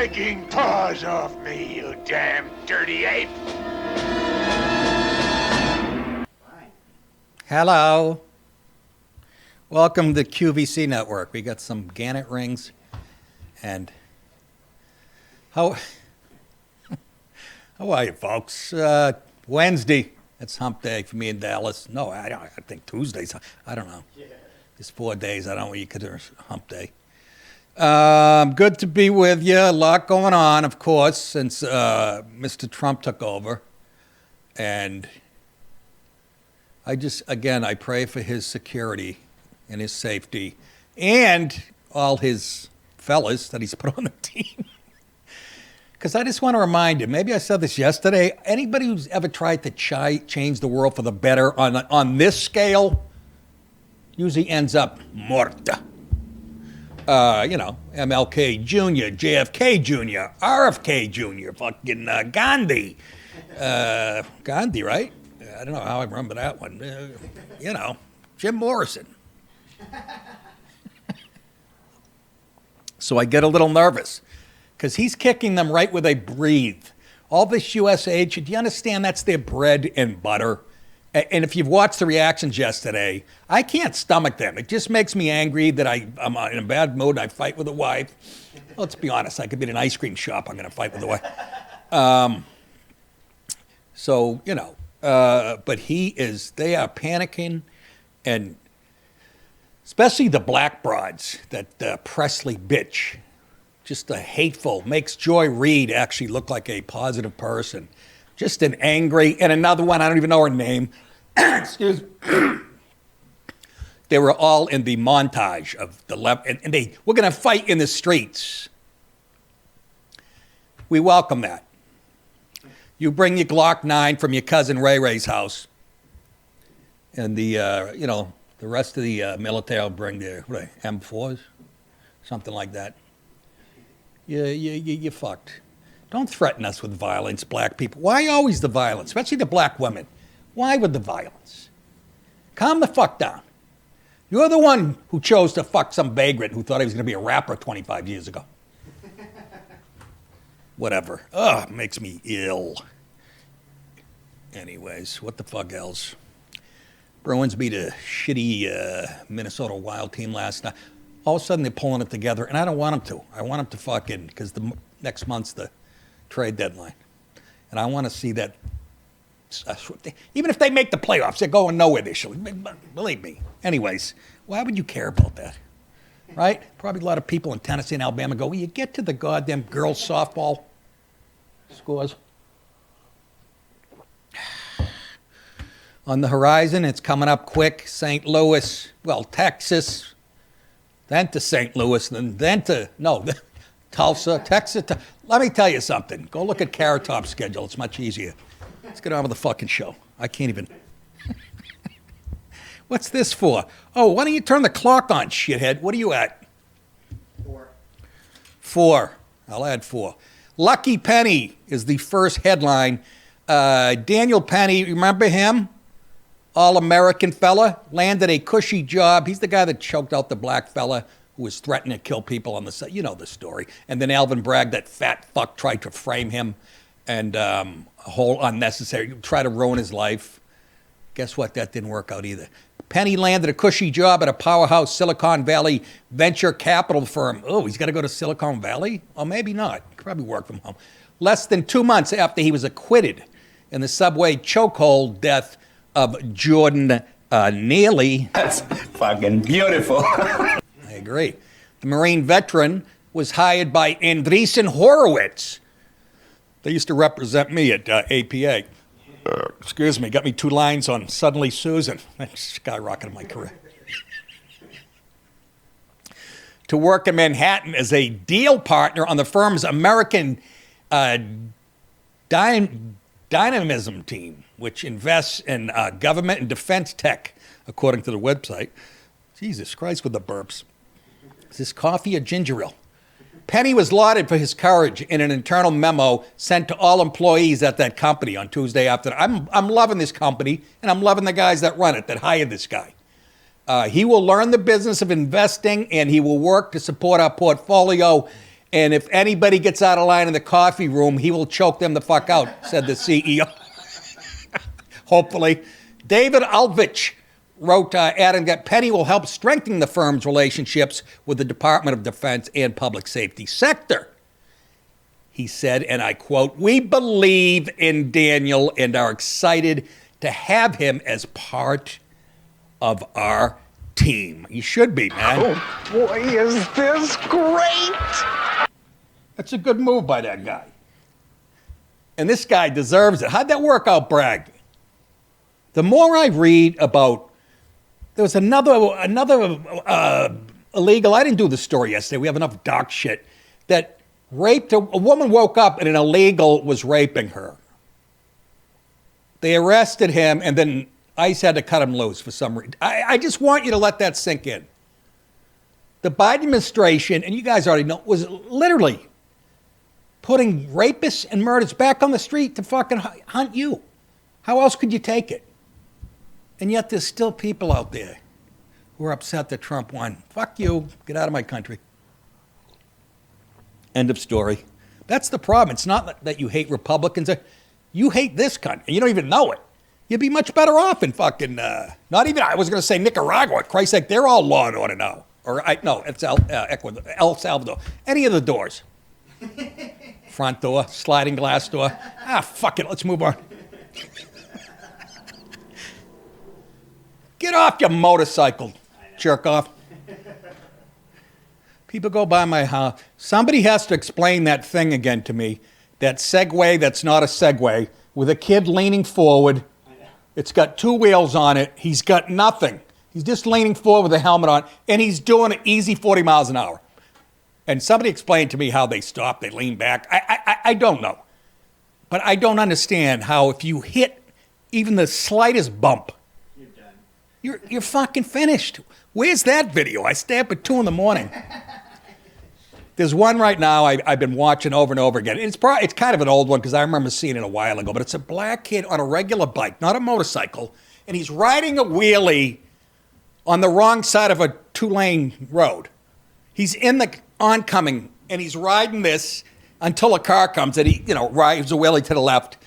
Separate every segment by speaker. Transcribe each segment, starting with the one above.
Speaker 1: freaking paws off me, you damn dirty ape!
Speaker 2: Hello. Welcome to QVC Network. We got some Gannett rings. And how are you, folks? Wednesday. It's hump day for me in Dallas. No, I think Tuesday's. I don't know. Yeah. It's 4 days. I don't know what you consider hump day. Good to be with you. A lot going on, of course, since Mr. Trump took over. And I pray for his security and his safety and all his fellas that he's put on the team. Because I just want to remind you, maybe I said this yesterday, anybody who's ever tried to change the world for the better on this scale usually ends up morta. MLK Jr., JFK Jr., RFK Jr., fucking Gandhi. Gandhi, right? I don't know how I remember that one. Jim Morrison. So I get a little nervous because he's kicking them right where they breathe. All this U.S. aid, do you understand that's their bread and butter? And if you've watched the reactions yesterday, I can't stomach them. It just makes me angry that I'm in a bad mood and I fight with a wife. Let's be honest, I could be in an ice cream shop, I'm going to fight with a wife. But they are panicking, and especially the black broads, that Presley bitch, just a hateful, makes Joy Reid actually look like a positive person. Just an angry, and another one, I don't even know her name. Excuse me. They were all in the montage of the left, and we're going to fight in the streets. We welcome that. You bring your Glock 9 from your cousin Ray Ray's house, and the rest of the military will bring their M4s, something like that. You're fucked. Don't threaten us with violence, black people. Why always the violence, especially the black women? Why with the violence? Calm the fuck down. You're the one who chose to fuck some vagrant who thought he was going to be a rapper 25 years ago. Whatever. Ugh, makes me ill. Anyways, what the fuck else? Bruins beat a shitty Minnesota Wild team last night. All of a sudden, they're pulling it together, and I don't want them to. I want them to fucking, because next month's the trade deadline. And I want to see that, even if they make the playoffs, they're going nowhere this year. Believe me. Anyways, why would you care about that? Right? Probably a lot of people in Tennessee and Alabama go, will you get to the goddamn girls' softball scores? On the horizon, it's coming up quick. St. Louis, Texas, then to St. Louis, then to Tulsa, Texas. Let me tell you something. Go look at Carrot Top's schedule. It's much easier. Let's get on with the fucking show. I can't even. What's this for? Oh, why don't you turn the clock on, shithead? What are you at? 4. I'll add 4. Lucky Penny is the first headline. Daniel Penny, remember him? All-American fella, landed a cushy job. He's the guy that choked out the black fella who was threatening to kill people on the set. You know the story. And then Alvin Bragg, that fat fuck, tried to frame him and a whole unnecessary, try to ruin his life. Guess what? That didn't work out either. Penny landed a cushy job at a powerhouse Silicon Valley venture capital firm. Oh, he's got to go to Silicon Valley? Or maybe not. He could probably work from home. Less than 2 months after he was acquitted in the subway chokehold death of Jordan Neely.
Speaker 3: That's fucking beautiful.
Speaker 2: I agree. The Marine veteran was hired by Andreessen Horowitz. They used to represent me at APA. Excuse me, got me 2 lines on Suddenly Susan. That skyrocketed my career. To work in Manhattan as a deal partner on the firm's American Dynamism team, which invests in government and defense tech, according to the website. Jesus Christ with the burps. Is this coffee or ginger ale? Penny was lauded for his courage in an internal memo sent to all employees at that company on Tuesday afternoon. I'm loving this company, and I'm loving the guys that run it, that hired this guy. He will learn the business of investing, and he will work to support our portfolio And if anybody gets out of line in the coffee room, he will choke them the fuck out, said the CEO. Hopefully. David Alvich wrote, adding that Penny will help strengthen the firm's relationships with the Department of Defense and public safety sector. He said, and I quote, "We believe in Daniel and are excited to have him as part of our team." You should be, man.
Speaker 1: Oh, boy, is this great!
Speaker 2: That's a good move by that guy. And this guy deserves it. How'd that work out, Bragg? The more I read about, there was another illegal, I didn't do the story yesterday, we have enough dark shit, that raped, a woman woke up and an illegal was raping her. They arrested him and then ICE had to cut him loose for some reason. I just want you to let that sink in. The Biden administration, and you guys already know, was literally putting rapists and murders back on the street to fucking hunt you. How else could you take it? And yet there's still people out there who are upset that Trump won. Fuck you. Get out of my country. End of story. That's the problem. It's not that you hate Republicans. You hate this country. You don't even know it. You'd be much better off in fucking, not even, I was going to say Nicaragua. Christ's sake, they're all law and order now. No, it's El Salvador. Any of the doors. Front door, sliding glass door. Fuck it. Let's move on. Get off your motorcycle, jerk off. People go by my house. Somebody has to explain that thing again to me. That Segway that's not a Segway with a kid leaning forward. It's got two wheels on it. He's got nothing. He's just leaning forward with a helmet on, and he's doing an easy 40 miles an hour. And somebody explained to me how they stop, they lean back. I don't know. But I don't understand how if you hit even the slightest bump, you're fucking finished. Where's that video? I stay up at 2 a.m. There's one right now I've been watching over and over again. It's kind of an old one because I remember seeing it a while ago, but it's a black kid on a regular bike, not a motorcycle, and he's riding a wheelie on the wrong side of a 2-lane road. He's in the oncoming, and he's riding this until a car comes, and he, rides a wheelie to the left.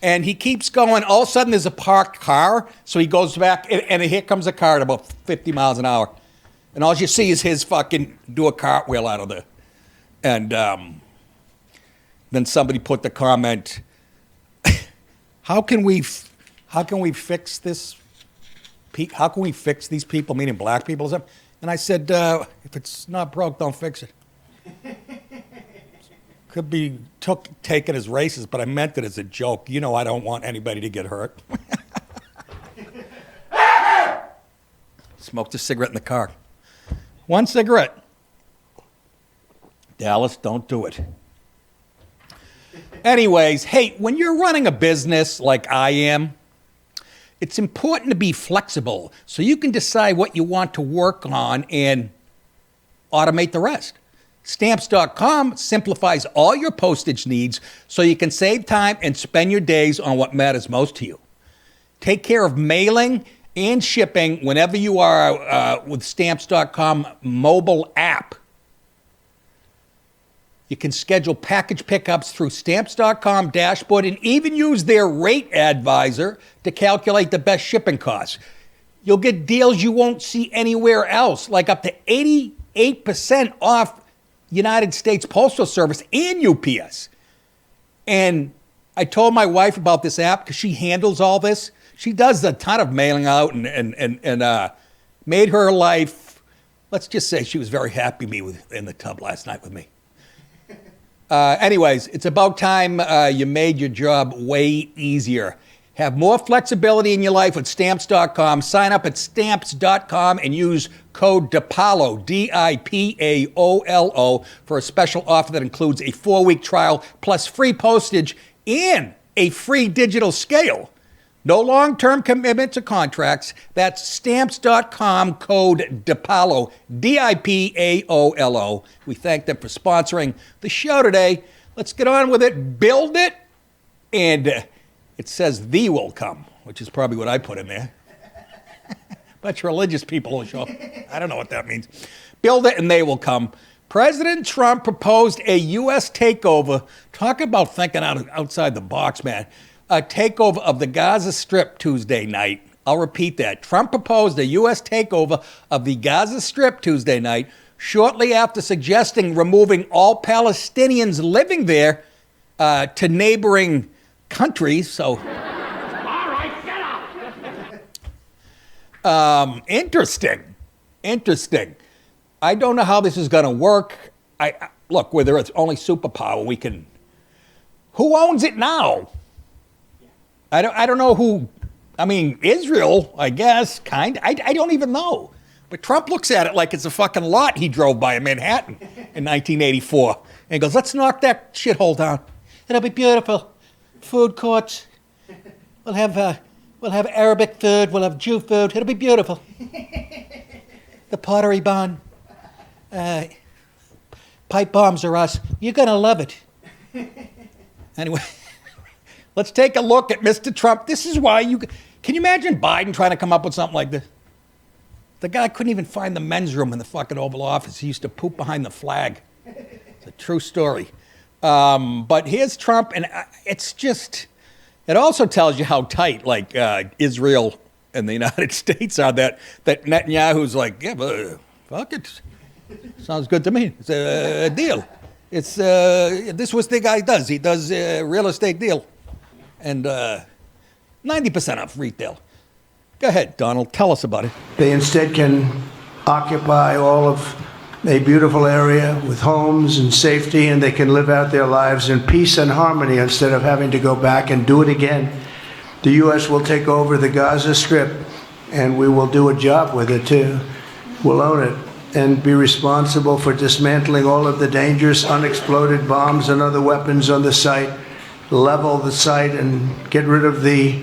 Speaker 2: And he keeps going. All of a sudden, there's a parked car. So he goes back, and here comes a car at about 50 miles an hour. And all you see is his fucking do a cartwheel out of the. And then somebody put the comment, how can we fix this? How can we fix these people, meaning black people? And I said, if it's not broke, don't fix it. Could be taken as racist, but I meant it as a joke. I don't want anybody to get hurt. Smoked a cigarette in the car. One cigarette. Dallas, don't do it. Anyways, hey, when you're running a business like I am, it's important to be flexible so you can decide what you want to work on and automate the rest. Stamps.com simplifies all your postage needs so you can save time and spend your days on what matters most to you. Take care of mailing and shipping whenever you are with Stamps.com mobile app. You can schedule package pickups through Stamps.com dashboard and even use their rate advisor to calculate the best shipping costs. You'll get deals you won't see anywhere else, like up to 88% off United States Postal Service and UPS. And I told my wife about this app because she handles all this. She does a ton of mailing out and made her life, let's just say she was very happy in the tub last night with me. Anyways, it's about time you made your job way easier. Have more flexibility in your life with Stamps.com. Sign up at Stamps.com and use code DiPaolo, DiPaolo, for a special offer that includes a 4-week trial plus free postage and a free digital scale. No long-term commitment to contracts. That's Stamps.com, code DiPaolo, DiPaolo. We thank them for sponsoring the show today. Let's get on with it. Build it, and it says thee will come, which is probably what I put in there. Bunch of religious people will show up. I don't know what that means. Build it, and they will come. President Trump proposed a U.S. takeover. Talk about thinking outside the box, man. A takeover of the Gaza Strip Tuesday night. I'll repeat that. Trump proposed a U.S. takeover of the Gaza Strip Tuesday night, shortly after suggesting removing all Palestinians living there to neighboring countries. So,
Speaker 1: All right, get up!
Speaker 2: Interesting. I don't know how this is going to work. Look, whether it's only superpower, we can. Who owns it now? I don't know who. I mean, Israel, I guess, kind. I don't even know. But Trump looks at it like it's a fucking lot he drove by in Manhattan in 1984, and goes, "Let's knock that shithole down. It'll be beautiful. Food courts. We'll have Arabic food. We'll have Jew food. It'll be beautiful. The Pottery Barn. Pipe bombs are us. You're gonna love it." Anyway, let's take a look at Mr. Trump. This is why can you imagine Biden trying to come up with something like this? The guy couldn't even find the men's room in the fucking Oval Office. He used to poop behind the flag. It's a true story. But here's Trump, and it's just, it also tells you how tight, like, Israel and the United States are, that Netanyahu's like, yeah, but fuck it. Sounds good to me. It's a deal. It's, this is what the guy does. He does a real estate deal. And 90% off retail. Go ahead, Donald. Tell us about it.
Speaker 4: They instead can occupy all of a beautiful area with homes and safety, and they can live out their lives in peace and harmony instead of having to go back and do it again. The U.S. will take over the Gaza Strip, and we will do a job with it, too. We'll own it and be responsible for dismantling all of the dangerous unexploded bombs and other weapons on the site, level the site and get rid of the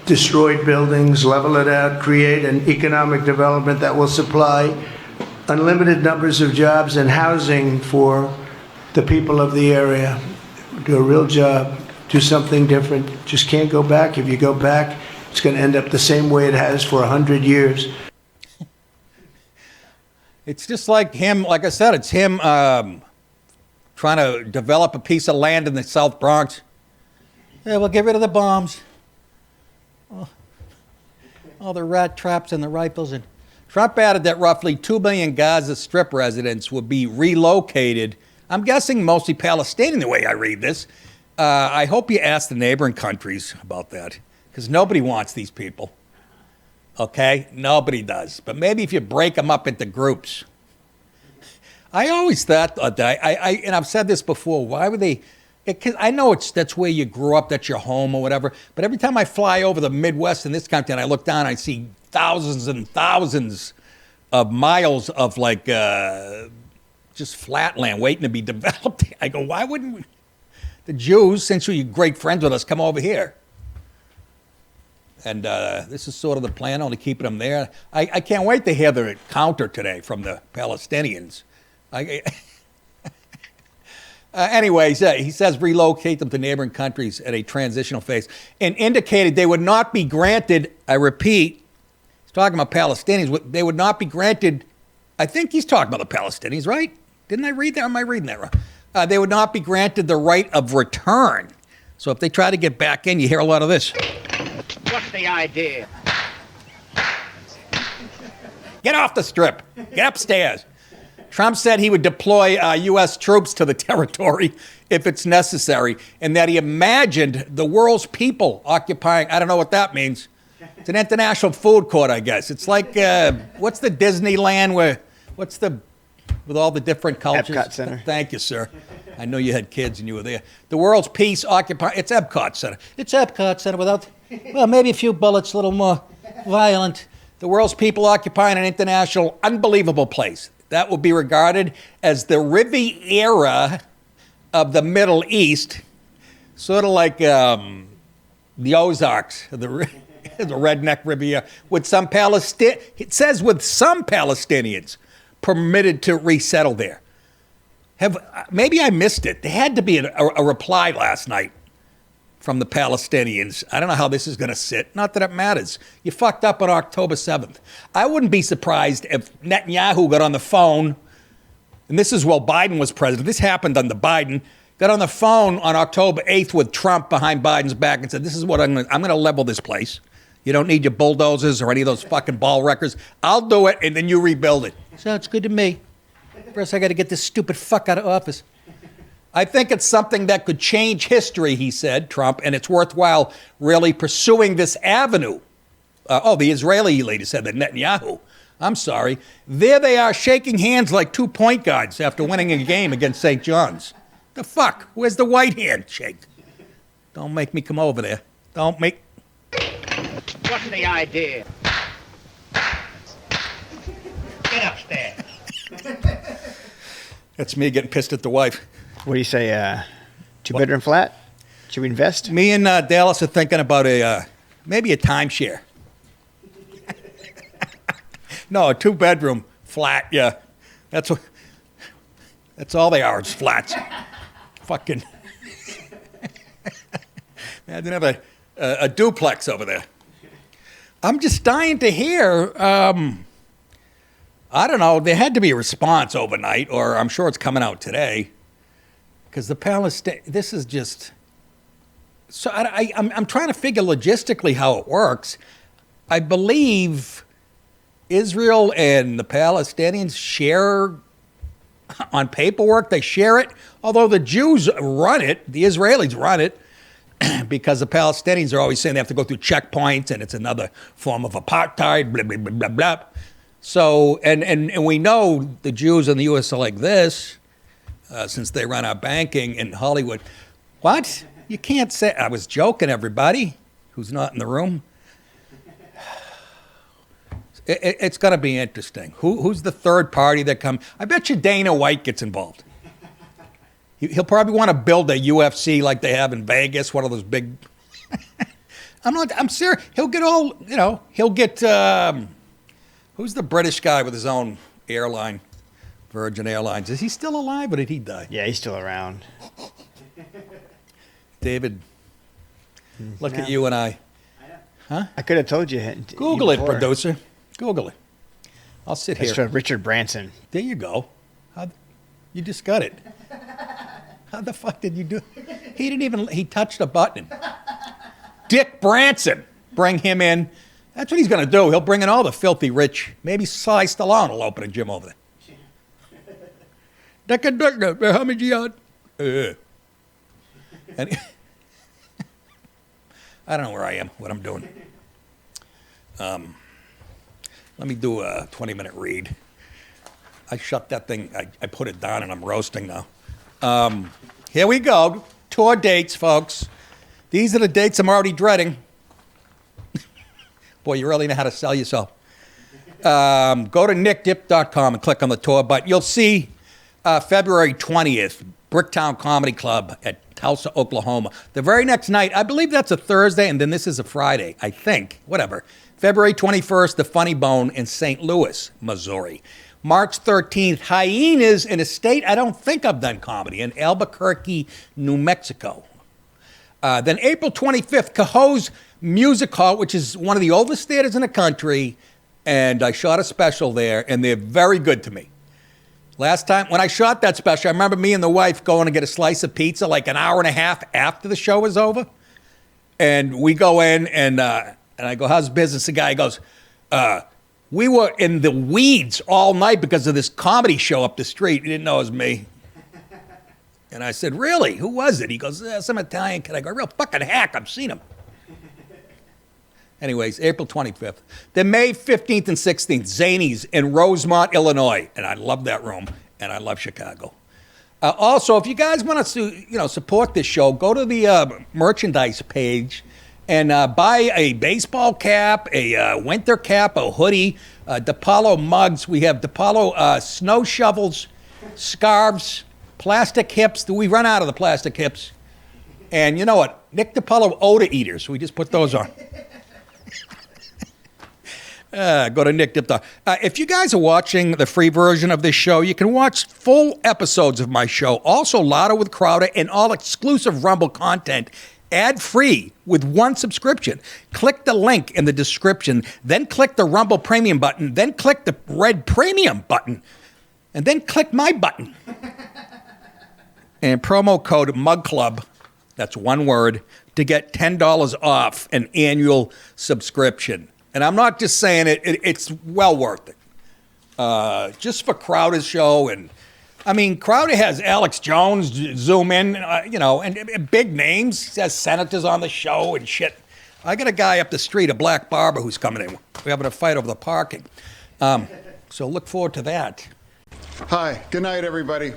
Speaker 4: destroyed buildings, level it out, create an economic development that will supply unlimited numbers of jobs and housing for the people of the area. Do a real job, do something different. Just can't go back. If you go back, it's going to end up the same way it has for 100 years.
Speaker 2: It's just like him, like I said, it's him trying to develop a piece of land in the South Bronx. Yeah, we'll get rid of the bombs. All the rat traps and the rifles. And Trump added that roughly 2 million Gaza Strip residents would be relocated. I'm guessing mostly Palestinian, the way I read this. I hope you ask the neighboring countries about that, because nobody wants these people. Okay? Nobody does. But maybe if you break them up into groups. I always thought that, and I've said this before, why would they... Cause I know that's where you grew up, that's your home or whatever, but every time I fly over the Midwest in this country and I look down, I see thousands and thousands of miles of like just flat land waiting to be developed. I go, why wouldn't the Jews, since you're great friends with us, come over here? And this is sort of the plan, only keeping them there. I can't wait to hear the counter today from the Palestinians. Anyways, he says relocate them to neighboring countries at a transitional phase, and indicated they would not be granted, I repeat, he's talking about Palestinians, they would not be granted, I think he's talking about the Palestinians, right? Didn't I read that? Or am I reading that wrong? They would not be granted the right of return. So if they try to get back in, you hear a lot of this.
Speaker 1: What's the idea?
Speaker 2: Get off the strip. Get upstairs. Trump said he would deploy U.S. troops to the territory if it's necessary, and that he imagined the world's people occupying, I don't know what that means. It's an international food court, I guess. It's like, what's the Disneyland with all the different cultures?
Speaker 5: Epcot Center.
Speaker 2: Thank you, sir. I know you had kids and you were there. The world's peace occupying, it's Epcot Center. It's Epcot Center without, well, maybe a few bullets, a little more violent. The world's people occupying an international, unbelievable place. That will be regarded as the Riviera of the Middle East, sort of like the Ozarks, the redneck Riviera, with some it says with some Palestinians permitted to resettle there. Maybe I missed it. There had to be a reply last night from the Palestinians. I don't know how this is going to sit. Not that it matters. You fucked up on October 7th. I wouldn't be surprised if Netanyahu got on the phone and this is while Biden was president. This happened under Biden. Got on the phone on October 8th with Trump behind Biden's back and said, this is what I'm going to level this place. You don't need your bulldozers or any of those fucking ball wreckers. I'll do it, and then you rebuild it. Sounds good to me. First, I got to get this stupid fuck out of office. I think it's something that could change history, he said, Trump, and it's worthwhile really pursuing this avenue. The Israeli lady said that, Netanyahu. I'm sorry. There they are shaking hands like 2 point guards after winning a game against St. John's. The fuck? Where's the white handshake? Don't make me come over there. Don't make...
Speaker 1: What's the idea? Get upstairs.
Speaker 2: That's me getting pissed at the wife.
Speaker 5: What do you say? Two-bedroom flat? Should we invest?
Speaker 2: Me and Dallas are thinking about maybe a timeshare. No, a 2-bedroom flat. Yeah, that's all they are. It's flats. Fucking. I didn't have a duplex over there. I'm just dying to hear. I don't know. There had to be a response overnight, or I'm sure it's coming out today. Because the Palestinian, this is just. So I'm trying to figure logistically how it works. I believe Israel and the Palestinians share on paperwork. They share it, although the Jews run it, the Israelis run it, because the Palestinians are always saying they have to go through checkpoints and it's another form of apartheid, blah, blah, blah, blah, blah. So, and we know the Jews in the U.S. are like this, since they run our banking in Hollywood. What? You can't say, I was joking, everybody who's not in the room. It's going to be interesting. Who's the third party that comes? I bet you Dana White gets involved. He'll probably want to build a UFC like they have in Vegas, one of those big. I'm serious. He'll get all, he'll get, who's the British guy with his own airline, Virgin Airlines? Is he still alive or did he die?
Speaker 5: Yeah, he's still around.
Speaker 2: David, look at you and I. Huh?
Speaker 5: I could have told you.
Speaker 2: Google it, producer. Google it. I'll sit here.
Speaker 5: It's from Richard Branson.
Speaker 2: There you go. You just got it. How the fuck did you do it? He touched a button. Dick Branson. Bring him in. That's what he's going to do. He'll bring in all the filthy rich. Maybe Sly Stallone will open a gym over there. And I don't know where I am, what I'm doing. Let me do a 20-minute read. I shut that thing, I put it down and I'm roasting now. Here we go. Tour dates, folks. These are the dates I'm already dreading. Boy, you really know how to sell yourself. Go to nickdip.com and click on the tour button. You'll see February 20th, Bricktown Comedy Club at Tulsa, Oklahoma. The very next night, I believe that's a Thursday, and then this is a Friday, I think. Whatever. February 21st, the Funny Bone in St. Louis, Missouri. March 13th, Hyenas in a state I don't think I've done comedy, in Albuquerque, New Mexico. Then April 25th, Cohoes Music Hall, which is one of the oldest theaters in the country, and I shot a special there, and they're very good to me. Last time, when I shot that special, I remember me and the wife going to get a slice of pizza like an hour and a half after the show was over. And we go in, and I go, how's business? The guy goes, we were in the weeds all night because of this comedy show up the street. He didn't know it was me. And I said, really? Who was it? He goes, some Italian kid. I go, real fucking hack. I've seen him. Anyways, April 25th. Then May 15th and 16th, Zanies in Rosemont, Illinois. And I love that room. And I love Chicago. Also, if you guys want to support this show, go to the merchandise page and buy a baseball cap, a winter cap, a hoodie, DiPaolo mugs. We have DiPaolo snow shovels, scarves, plastic hips. We run out of the plastic hips. And you know what? Nick DiPaolo odor eaters. We just put those on. Go to nickdip.com. If you guys are watching the free version of this show, you can watch full episodes of my show. Also, Louder with Crowder and all exclusive Rumble content ad-free with one subscription. Click the link in the description, then click the Rumble Premium button, then click the red Premium button. and then click my button. And promo code MUGCLUB, that's one word, to get $10 off an annual subscription. And I'm not just saying it, it's well worth it. Just for Crowder's show. And I mean, Crowder has Alex Jones zoom in, and big names. He has senators on the show and shit. I got a guy up the street, a black barber, who's coming in. We're having a fight over the parking. So look forward to that.
Speaker 6: Hi, good night, everybody.